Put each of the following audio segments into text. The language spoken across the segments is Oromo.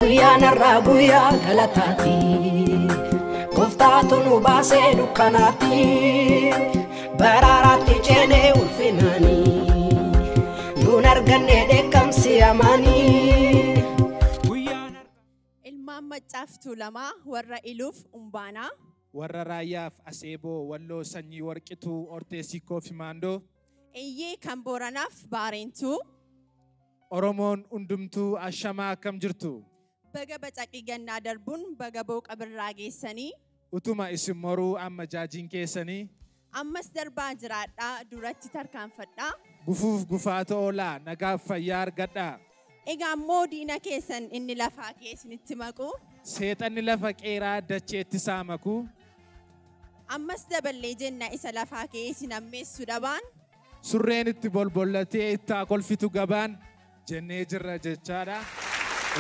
Guyyaan guyyaa galataati Gooftaatu nu baasee dukkanaatti Baraaraatti ceenee ulfinaani Nuun arganne dheekkamsi amaanii Ilmaan Maccaaftuu lamaa warra Iluuf Umbaanaa warra Raayyaaf Aseeboo Walloo Sanyii Warqituu Orteesikoo fi Maandoo Iyyee kan Booranaaf Baareentuu Oromoon hundumtuu ashamaa akkam jirtu Baga bacaqii gannaa darbuun baga booqa birraa geessanii utuma isin moruu amma jaajiin keessanii ammas darbaa jiraadhaa duratti tarkaanfadhaa gufuuf gufaata oolaa nagaaf fayyaa argadhaa egaa immoo diina keessan inni lafaa keessanitti maquu seexanni lafa qeeraa dacheetti saamaku ammas daballee jenna isa lafaa keessi nammeessu dhabaan surreen itti bolbollatee ittaa kolfitu gabaan jennee jirra jechaadha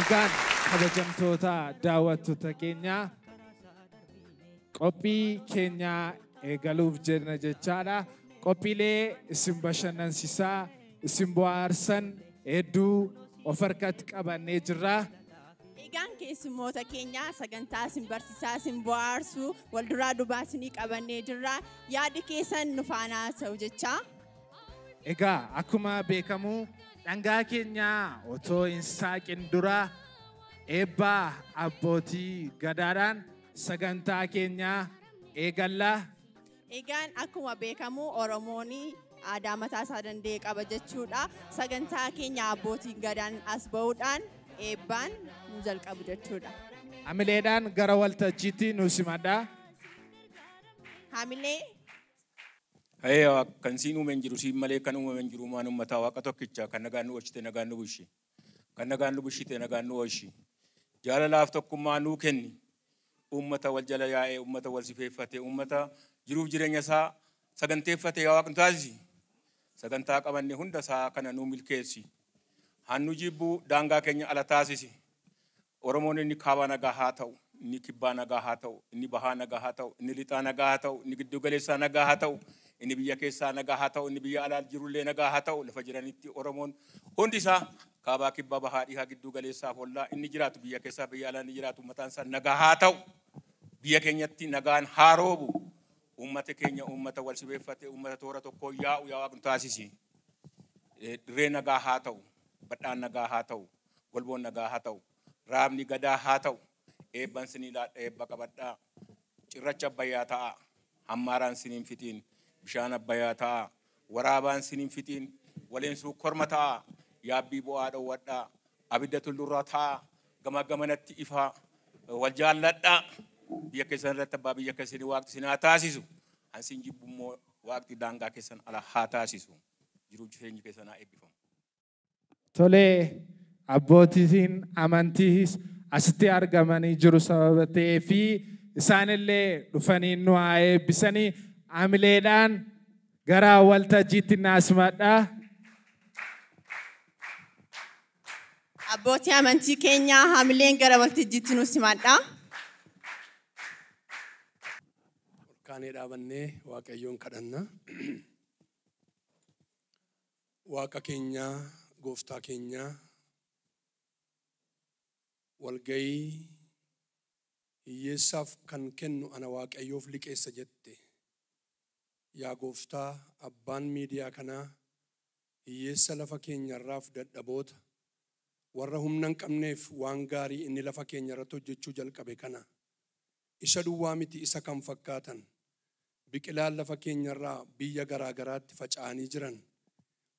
egaan kabajamtoota daawwattoota keenyaa qophii keenyaa eegaluuf jenna jechaadha qophiilee isin bashannansiisaa isin bohaarsan hedduu of harkatti qabannee jirra egaan keessummoota keenyaa sagantaa isin barsiisaa isin bohaarsu walduraa dubaa isinii qabannee jirra yaadi keessan nu faana ta'u jechaa egaa akkuma beekamu dhangaa keenyaa otoo hin saaqin dura eebbaa abbootii gadaadhaan sagantaa keenyaa eegalla egaan akkuma beekamu Oromooni aadaa mataa isaa danda'e qaba jechuudha sagantaa keenya abbootiin gadaan as ba'uudhaan eebbaan nu jalqabu jechuudha hamileedhaan gara waltajjiitti nu simadha hamilee kan siin uumen jiru siin malee kan uumen jiru maan ummataa waaqa tokkicha kan nagaan nu oolchite nagaan nu bulchi kan nagaan nu bulchite nagaan nu oolchi jaalalaaf tokkummaa nuu kenni ummata wal jala yaa'ee ummata wal sifeeffate ummata jiruuf jireenya isaa saganteeffate yaa waaqni taasisi sagantaa qabanne hunda isaa kana nuu milkeessi hannu jibbu daangaa keenya ala taasisi Oromoon inni kaabaa nagaa haa ta'u inni kibbaa nagaa haa ta'u inni bahaa nagaa haa ta'u inni lixaa nagaa haa ta'u inni giddu galeessaa nagaa haa ta'u inni biyya keessaa nagaa haa ta'u inni biyya alaa jirullee nagaa haa ta'u lafa jiranitti Oromoon hundi isaa kaabaa kibbaa bahaa dhihaa giddu galeessaaf ollaa inni jiraatu biyya keessaa biyya alaa inni jiraatu mataan isaa nagaa haa ta'u biyya keenyatti nagaan haa roobu ummata keenya ummata wal sibeeffate ummata toora tokko yaa'u yaa waaqni taasisi dirree nagaa haa ta'u badhaan nagaa haa ta'u golboon nagaa haa ta'u raabni gadaa haa ta'u eebban sinii laadha eebba qabadhaa cirracha abbayyaa ta'a hammaaraan siniin fitiin bishaan abbayyaa ta'a waraabaan siniin fitiin waleensuu korma ta'a yaabbii bu'aa dhowwadhaa abidda tullurraa ta'a gama gamanatti ifaa wal jaalladhaa biyya keessan irratti abbaa biyya keessanii waaqti sin haa taasisu hansin jibbummoo waaqti daangaa keessan ala haa taasisu jiruuf jireenyi keessan haa eebbifamu. Tolee abbootiin amantiis asitti argamanii jiru sababa ta'eef isaanillee dhufanii nu haa eebbisanii hamileedhaan gara waltajjiitti naasimadha. abbootii amantii keenyaa hamileen gara waltajjiitti nu simadha. Kaanee dhaabannee waaqayyoon kadhanna. Waaqa keenyaa gooftaa keenyaa walgayii hiyyeessaaf kan kennu ana waaqayyoof liqeessa jette. Yaa gooftaa abbaan miidiyaa kanaa hiyyeessa lafa keenyarraaf dadhaboota warra humna hin qabneef waan gaarii inni lafa keenya irratti hojjechuu jalqabe kana isa duwwaa miti isa kan fakkaatan biqilaan lafa keenyarraa biyya garaagaraatti faca'anii jiran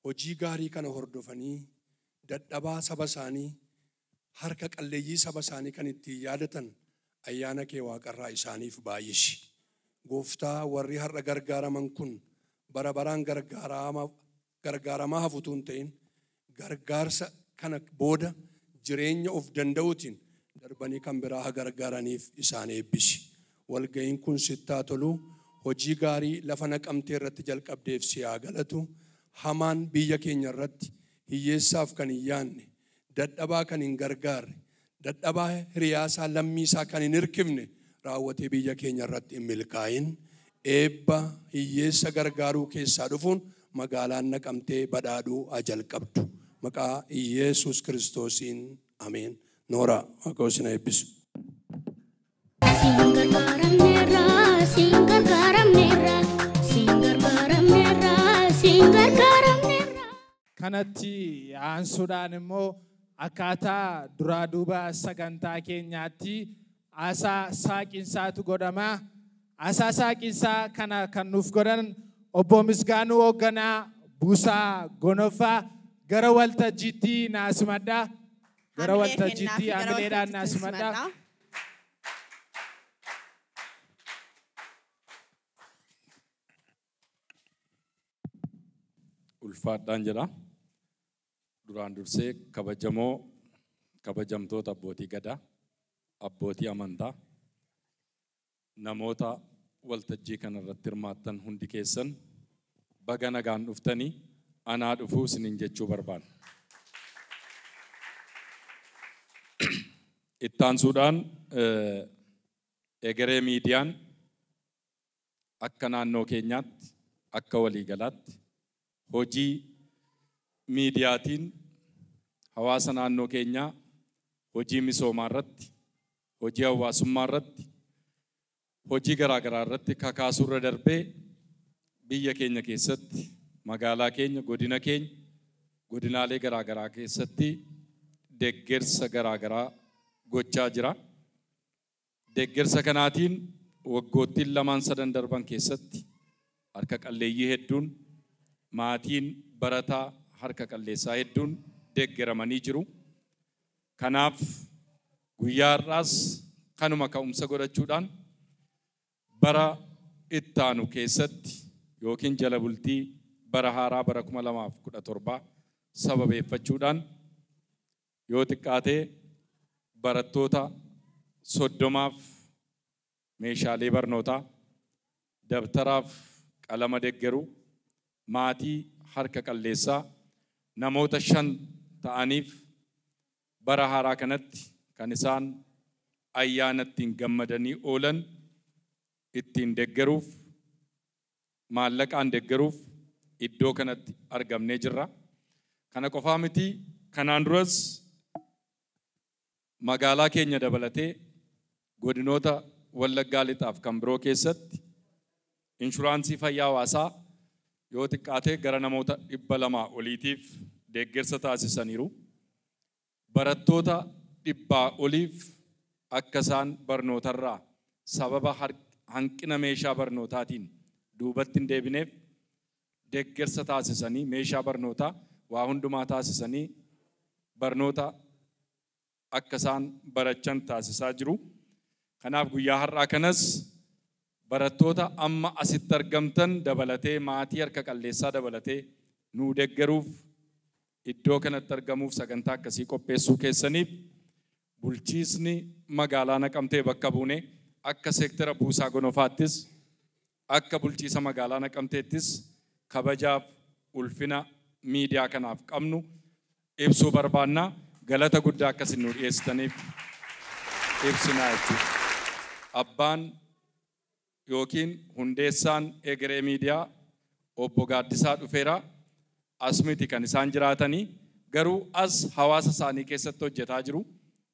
hojii gaarii kana hordofanii dadhabaa saba isaanii harka qalleeyyii saba isaanii kan ittiin yaadatan ayyaana kee waaqarraa isaaniif baay'isi. Gooftaa warri har'a gargaaraman kun bara baraan gargaaramaa hafuutuun ta'in gargaarsa kana booda jireenya of danda'uutiin darbanii kan biraa haa gargaaraniif isaan eebbisi. Walga'iin kun sittaa tolu hojii gaarii lafa naqamtee irratti jalqabdeef si haa galatu. Hamaan biyya keenya irratti hiyyeessaaf kan hin yaanne dadhabaa kan hin gargaarre dadhabaa hiriyaasaa lammiisaa kan hin hirkifne raawwatee biyya keenya irratti hin milkaa'in eebba hiyyeessa gargaaruu keessaa dhufuun magaalaan naqamtee badhaadhuu haa jalqabdu. Maqaa Yesuus Kiristoosiin ameen. Nooraa Waaqoo isin eebbisu. Kanatti aansuudhaan immoo akkaataa duraa duuba sagantaa keenyaatti aasaa saaqinsaatu godhama. Aasaa saaqinsaa kana kan nuuf godhan obbo Misgaanuu Hoogganaa Buusaa Gonofaa gara waltajjiitti naasimadha. Gara waltajjiitti amileedhaan naasimadha. Ulfaadhaan jedha. Duraan dursee kabajamtoota abbootii gadaa, abbootii amantaa, namoota waltajjii kanarratti hirmaattan hundi keessan baga nagaan dhuftanii anaa dhufuu isiniin jechuu barbaada. Ittaansuudhaan egeree miidiyaan akka naannoo keenyaatti akka waliigalaatti hojii miidiyaatiin hawaasa naannoo keenyaa hojii misoomaa irratti, hojii hawaasummaa irratti, hojii garaagaraa irratti kakaasuurra darbee biyya keenya keessatti, magaalaa keenya, godinaalee garaagaraa keessatti deeggarsa garaagaraa gochaa jira. Deeggarsa kanaatiin waggoottiin 2-3 darban keessatti harka qalleeyyii hedduun, maatiin barataa harka qalleessaa hedduun deeggaramanii jiru. Kanaaf guyyaa har'aas kanuma ka'umsa godhachuudhaan bara ittaanu keessatti yookiin jala bultii bara haaraa bara 2017 sababeeffachuudhaan yoo xiqqaatee barattoota 30 meeshaalee barnootaa, dabtaraaf qalama deeggaruu, maatii harka qalleessaa namoota 5 ta'aniif bara haaraa kanatti kan isaan ayyaana ittiin gammadanii oolan ittiin deeggaruuf, maallaqaan deeggaruuf iddoo kanatti argamnee jirra. Kana qofaa miti, kanaan duras magaalaa keenya dabalatee godinoota Wallaggaa Lixaaf kan biroo keessatti inshuraansii fayyaa hawaasaa yoo xiqqaatee gara namoota 200 oliitiif deeggarsa taasisaniiru. Barattoota 100 oliif akka isaan barnootarraa sababa hanqina meeshaa barnootaatiin duubatti hin deebineef deeggarsa taasisanii meeshaa barnootaa waa hundumaa taasisanii barnoota akka isaan barachan taasisaa jiru. Kanaaf guyyaa har'aa kanas barattoota amma asitti argamtan dabalatee maatii harka qalleessaa dabalatee nuu deeggaruuf iddoo kanatti argamuuf sagantaa akkasii qopheessuu keessaniif bulchiisni magaalaa Naqamtee bakka buune akka seektara Buusaa Gonofaattis akka bulchiisa magaalaa Naqamteettis kabajaaf ulfina miidiyaa kanaaf qabnu ibsuu barbaanna. Galata guddaa akkasiin nu dhiyeessitaniif ibsinaa jechuudha. Abbaan yookiin hundeessaan egeree miidiyaa obbo Gaaddisaa dhufeera. As miti kan isaan jiraatanii, garuu as hawaasa isaanii keessatti hojjetaa jiru.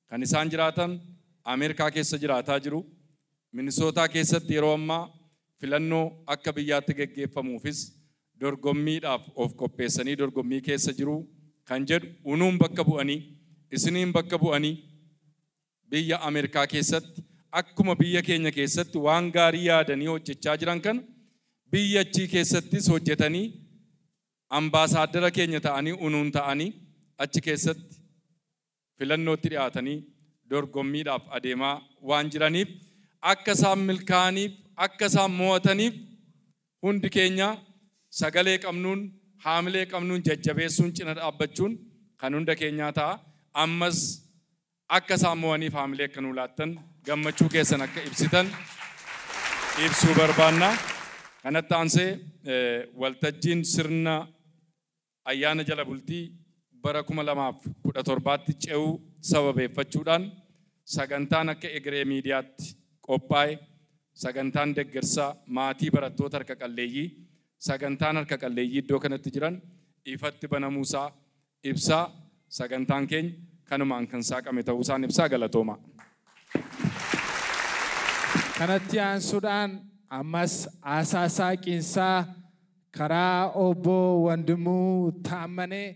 Kan isaan jiraatan Ameerikaa keessa jiraataa jiru. Minisootaa keessatti yeroo ammaa filannoo akka biyyaatti geggeeffamuufis dorgommiidhaaf of qopheessanii dorgommii keessa jiru kan jedhu unuun bakka bu'anii, isiniin bakka bu'anii biyya Ameerikaa keessatti akkuma biyya keenya keessatti waan gaarii yaadanii hojjechaa jiran kan biyya achii keessattis hojjetanii ambaasaadara keenya ta'anii unuun ta'anii achi keessatti filannootti dhiyaatanii dorgommiidhaaf adeemaa waan jiraniif akka isaan milkaa'aniif akka isaan mo'ataniif hundi keenya sagalee qabnuun haamilee qabnuun jajjabeessuun cina dhaabbachuun kan hunda keenyaa ta'a. Ammas akka isaan mo'aniif haamilee akka nuu laattan gammachuu keessan akka ibsitan ibsuu barbaanna. Kanatti aansee waltajjiin sirna ayyaana jala bultii bara 2017tti ce'uu sababeeffachuudhaan sagantaan akka egeree miidiyaatti qophaa'e, sagantaan deeggarsaa maatii barattoota harka qalleeyyii, sagantaan harka qalleeyyii iddoo kanatti jiran ifatti banamuusaa ibsaa. Sagantaan keenya kanumaan kan saaqame ta'uu isaan ibsaa galatooma. Kanatti aansuudhaan ammas haasaa saaqiinsaa karaa obbo Wandimuu Taammanee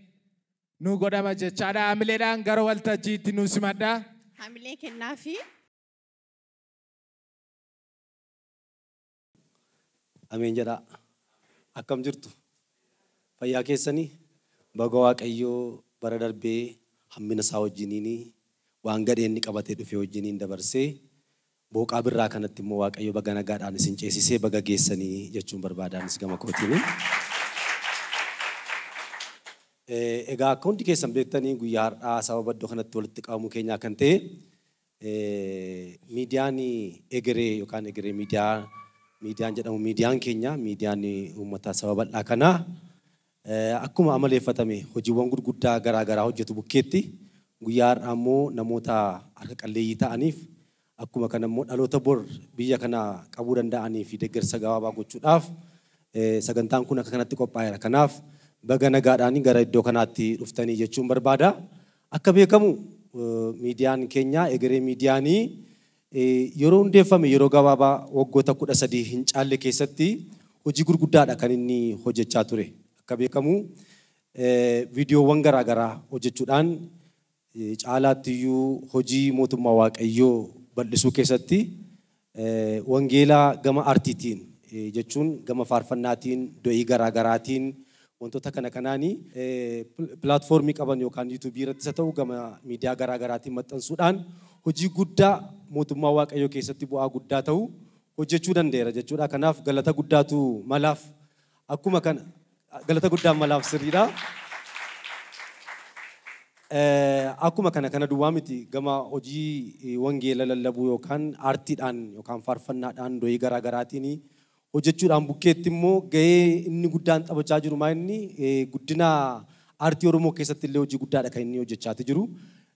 nu godhama jechaadha. Hamileedhaan gara waltajjiitti nu simadha. Hamilee kennaafi. Ameen jedha. Akkam jirtu? Fayyaa keessanii baga Waaqayyoo bara darbee hammina isaa wajjiniin waan gadhee inni qabatee dhufe wajjiniin dabarsee booqaa birraa kanatti immoo Waaqayyo baga nagaadhaan isin ceesisee baga geessanii jechuun barbaadaanis gama kootiin. Egaa akka hundi keessan beektanii guyyaa har'aa sababa iddoo kanatti walitti qabamuu keenyaa kan ta'e miidiyaan egeree yookaan egeree miidiyaan jedhamu miidiyaan keenya miidiyaan uummataa sababa bal'aa kanaa akkuma amaleeffatame hojiiwwan gurguddaa garaagaraa hojjetu bukkeetti guyyaa har'aa immoo namoota harka qalleeyyii ta'aniif akkuma kana immoo dhaloota bor biyya kana qabuu danda'anii fi deeggarsa gabaabaa gochuudhaaf sagantaan kun akka kanatti qophaa'eera. Kanaaf baga nagaadhaan gara iddoo kanaatti dhuftanii jechuun barbaada. Akka beekamu miidiyaan keenya egeree miidiyaanii yeroo hundeeffame yeroo gabaabaa waggoota 13 hin caalle keessatti hojii gurguddaadha kan inni hojjechaa ture. Akka beekamu viidiyoowwan garaagaraa hojjechuudhaan caalaattiyyuu hojii mootummaa Waaqayyoo bal'isuu keessatti wangeelaa gama artiitiin jechuun gama faarfannaatiin do'ii garaagaraatiin wantoota kana kanaanii pilaatfoormii qaban yookaan yuutuubii irrattis haa ta'u gama miidiyaa garaagaraatiin maxxansuudhaan hojii guddaa mootummaa Waaqayyoo keessatti bu'aa guddaa ta'u hojjechuu danda'eera jechuudha. Kanaaf galata guddaatu malaaf akkuma kana galata guddaan malaaf sirriidha. Akkuma kana duwwaa miti gama hojii wangeela lallabuu yookaan aartiidhaan yookaan faarfannaadhaan do'ii garaagaraatiin hojjechuudhaan bukkeetti immoo gahee inni guddaan taphachaa jiru maa inni guddina aartii Oromoo keessatti illee hojii guddaadha kan inni hojjechaa jiru.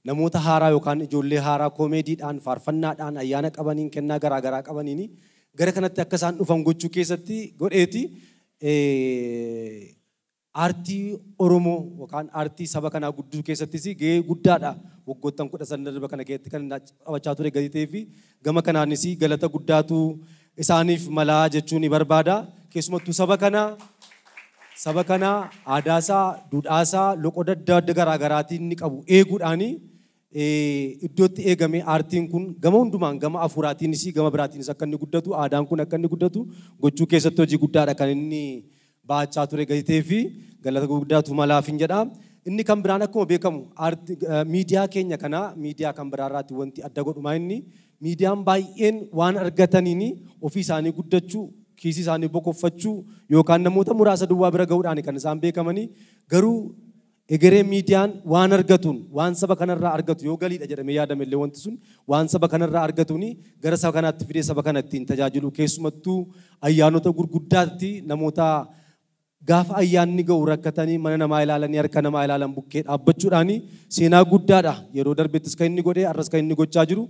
Namoota haaraa yookaan ijoollee haaraa koomeediidhaan faarfannaadhaan ayyaana qabaniin kennaa garaagaraa qabaniin gara kanatti akka isaan dhufan gochuu keessatti godheeti aartii Oromoo yookaan aartii saba kanaa guddisuu keessattis gahee guddaadha waggoottan 13 darba kana keessatti kan taphachaa ture gadi ta'ee fi gama kanaanis galata guddaatu isaaniif malaa jechuun ni barbaada. Keessumattuu saba kana aadaasaa, duudhaasaa, loqoda adda adda garaagaraatiin ni qabu eeguudhaan iddootti eegame aartiin kun gama hundumaan gama afuuraatiinis gama biraatiinis akka inni guddatu aadaan kun akka inni guddatu gochuu keessatti hojii guddaadha kan inni baachaa ture gadi ta'ee fi galata guddaatu malaaf hin jedha. Inni kan biraan akkuma beekamu miidiyaa keenya kana miidiyaa kan biraarraatti wanti adda godhumaa inni miidiyaan baay'een waan argataniin ofii isaanii guddachuu kiisii isaanii boqoffachuu yookaan namoota muraasa duwwaa bira ga'uudhaan kan isaan beekamanii garuu egeree miidiyaan waan argatuun waan saba kanarraa argatu yoo galiidha jedhamee yaadame illee wanti sun waan saba kanarraa argatuun gara saba kanaatti fidee saba kanatti tajaajilu keessumattuu ayyaanota gurguddaatti namoota gaafa ayyaanni ga'u rakkatanii mana namaa ilaalanii harka namaa ilaalan bukkee dhaabbachuudhaan seenaa guddaadha yeroo darbettis kan inni godhee arras kan inni gochaa jiru.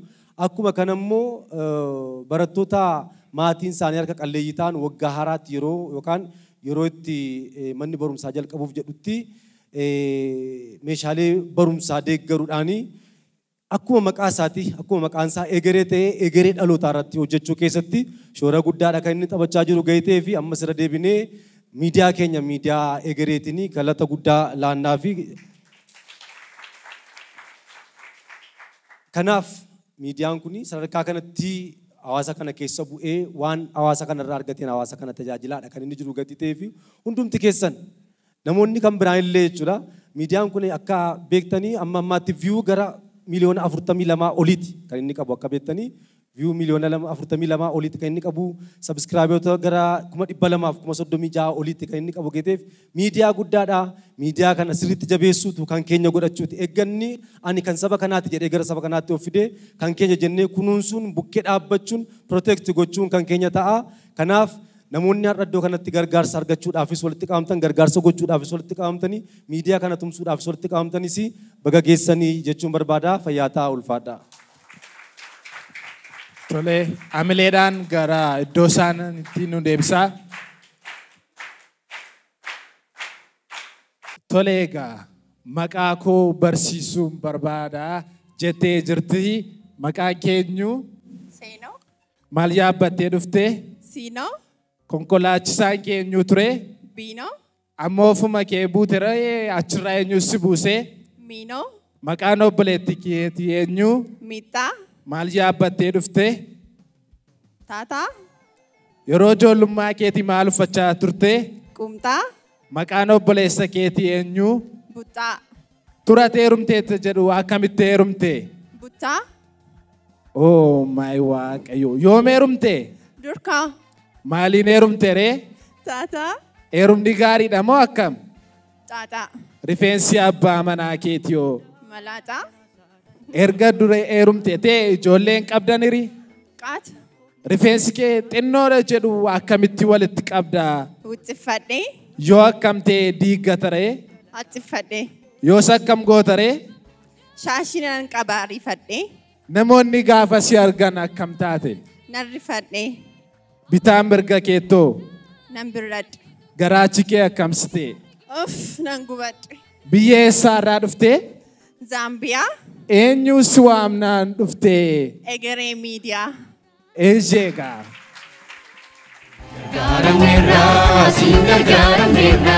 Akkuma kana immoo barattoota maatiin isaanii harka qalleeyyii ta'an waggaa haaraatti yeroo itti manni barumsaa jalqabuuf jedhutti meeshaalee barumsaa deeggaruudhaan akkuma maqaa isaati akkuma maqaan isaa egeree ta'ee egeree dhalootaa irratti hojjechuu keessatti shoora guddaadha kan inni taphachaa jiru gahee ta'ee fi ammas irra deebinee miidiyaa keenya miidiyaa egereetiin galata guddaa laannaa fi kanaaf miidiyaan kun sadarkaa kanatti hawaasa kana keessa bu'ee waan hawaasa kanarraa argateen hawaasa kana tajaajilaadha kan inni jiru gadi ta'ee fi hundumti keessan namoonni kan biraan illee jechuudha. Miidiyaan kun akka beektanii amma ammaatti viyuu gara miliyoona 42 oliiti kan inni qabu akka beektanii viyuu miliyoona 42 oliiti kan inni qabu sabskraayiboota gara 236 oliiti kan inni qabu geeteef miidiyaa guddaadha. Miidiyaa kana sirriitti jabeessuutu kan keenya godhachuuti. Eegganni ani kan saba kanaati jedhee gara saba kanaatti of fidee kan keenya jennee kunuunsuun bukkee dhaabbachuun protect gochuun kan keenya ta'a. Kanaaf namoonni har'a iddoo kanatti gargaarsa argachuudhaafis walitti qabamtan gargaarsa gochuudhaafis walitti qabamtanii miidiyaa kana tumsuudhaafis walitti qabamtanis baga geessanii jechuun barbaada. Fayyaa ta'aa ulfaadha. Tole amileedhaan gara iddoo isaaniitti nu deebisaa. Tole egaa maqaa koo barsiisuun barbaada jettee jirti. Maqaa keenyu Seenoo. maal yaabbattee dhuftee? Siinoo. Konkolaachisaan keenyu ture. Biinoo. Ammoo ofuma kee buutere achirraa eenyu si buusee? Miinoo. Maqaan obboleetti keetii eenyu? Miixaa. Maal yaabbattee dhuftee? Taataa. Yeroo ijoollummaa keetii maal uffachaa turte? Qumxaa. Maqaan obboleessa keetii eenyu? Buttaa. Turatee heerumteetta jedhu akkamitti heerumte? Buttaa. Oh my Waaqayyo. Yoom heerumte? Durkaa. Maaliin heerumte ree? Taataa. Heerumni gaariidha moo akkam? Taataa. Rifeensi abbaa manaa keetiyoo. Malaaxaa. Erga dure heerumte tee ijoolleen qabdaniri? Qaata. Rifeensi kee xinnoodha jedhu akkamitti walitti qabda? Wuxxifadhee. Yoo akkamtee diiggata ree? Haxxifadhee. Yoos akkam goota ree? Shaashinaan qabaa rifadhee. Namoonni gaafa si argan akkam taate? Nan rifadhee. Bitaan mirga keettoo? Nan birradhe. Garaachi kee akkamsite? Uff nan gubadhe. Biyya eessaarraa dhuftee? Zaambiyaa. Eenyu si waamnaan dhuftee? Egeree miidiyaa. Ejeegaa. Gargaarameera, siin gargaarameera,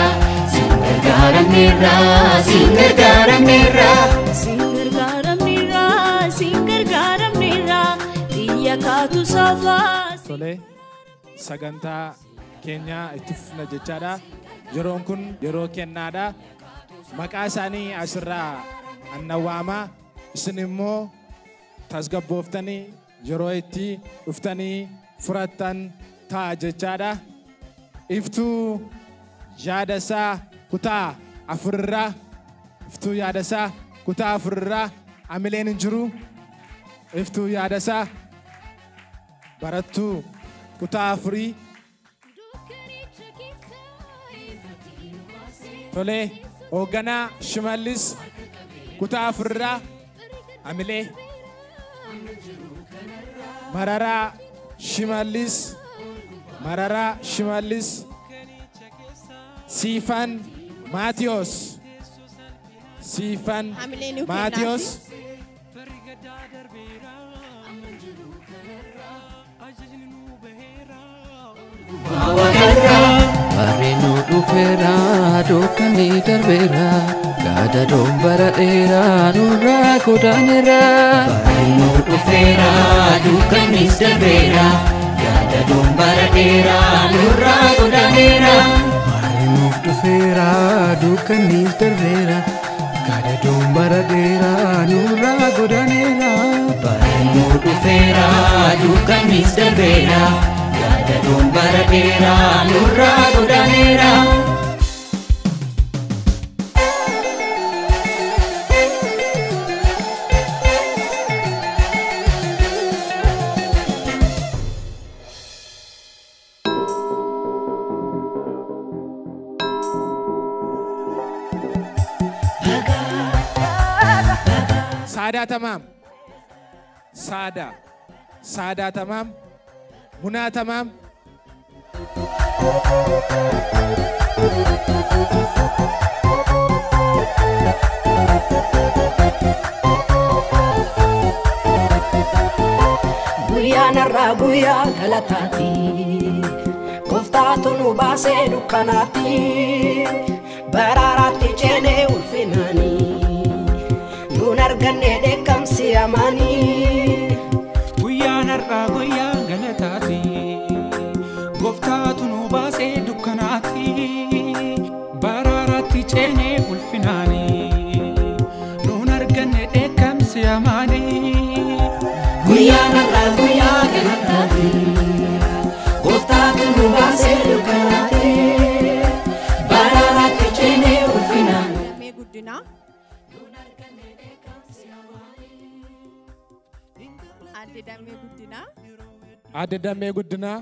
siin gargaarameera, siin gargaarameera. Siin gargaarameera, siin gargaarameera, biyya kaatu safaa. Tolee, sagantaa keenya itti fufna jechaadha. Yeroon kun yeroo kennaadha. Maqaa isaanii asirraa annawaamaa. Isin immoo tasgabbooftanii yeroo itti dhuftanii furattan ta'a jechaadha. Iftuu yaadasaa kutaa afurraa. Iftuu yaadasaa kutaa afurraa. Amileen hin jiru. Iftuu yaadasaa barattuu kutaa afurii. Tolee, hoogganaa Shimallis kutaa afurraa. Amilee. Mararaa Shimallis. Mararaa Shimallis. Siifan Maatiyos. Siifan Maatiyos. Bareenu dhufeera, dukkanii darbeera, gaada dombara dheeraa nurraa godaaneera. Bareenu dhufeera, dukkanis darbeera, gaada dombara dheeraa nurraa godaaneera. Bareenu dhufeera, dukkanis darbeera, gaada dombara dheeraa nurraa godaaneera. Bareenu dhufeera, dukkanis darbeera. Gaada dombara dheeraa nurraa godaaneera. Saadaa tamaam. Saadaa tamaam. Munaa tamaam. Guyyaan irraa guyyaa galataati. Gooftaatu nu baasee dukkanaatti. Baraaraatti ceenee ulfinaanii. Nuun arganne dheekkamsi amaanii. Guyyaan irraa guyyaa galataati. Gooftaatu nu baasee dukkanaatti. Baraaraatti ceenee ulfinaanii. Nuun arganne dheekkamsi amaanii. Guyyaan irraa guyyaa galataati. Gooftaatu nu baasee dukkanaatti. Baraaraatti ceenee ulfinaanii. Damee guddinaa. Adde damee guddinaa. Adde damee guddinaa.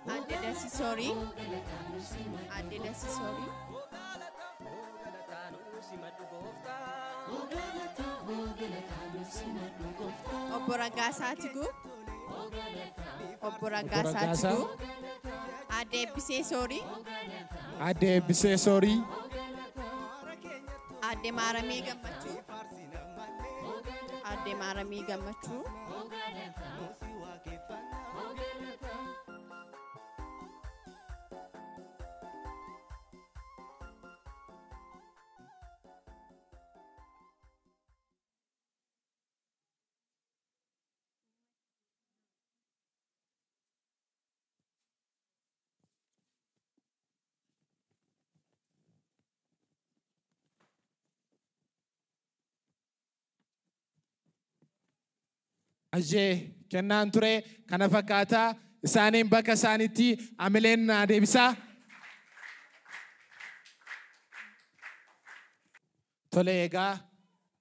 Adde Dasisorii. Adde Dasisorii. Obbo Raggaasaa Tiguu. Obbo Raggaasaa Tiguu. Aadde Eebbisee Soorii. Aadde Eebbisee Soorii. Aadde Maaramii Gammachuu. Aadde Maaramii Gammachuu. Ajee kennaan ture kana fakkaataa isaaniin bakka isaaniitti amileen naa deebisaa. Tole egaa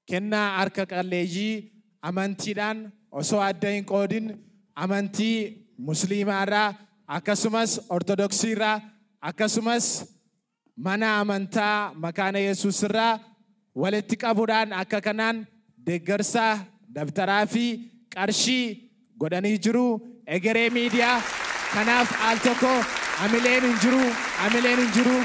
kennaa harka qalleeyyii amantiidhaan osoo adda hin qoodin amantii musliimaarraa akkasumas ortodoksiirraa akkasumas mana amantaa makaana yesuusirraa walitti qabuudhaan akka kanaan deeggarsaa dabtaraa fi qarshii godhanii jiru. Egeree miidiyaa kanaaf al tokko amileen hin jiru.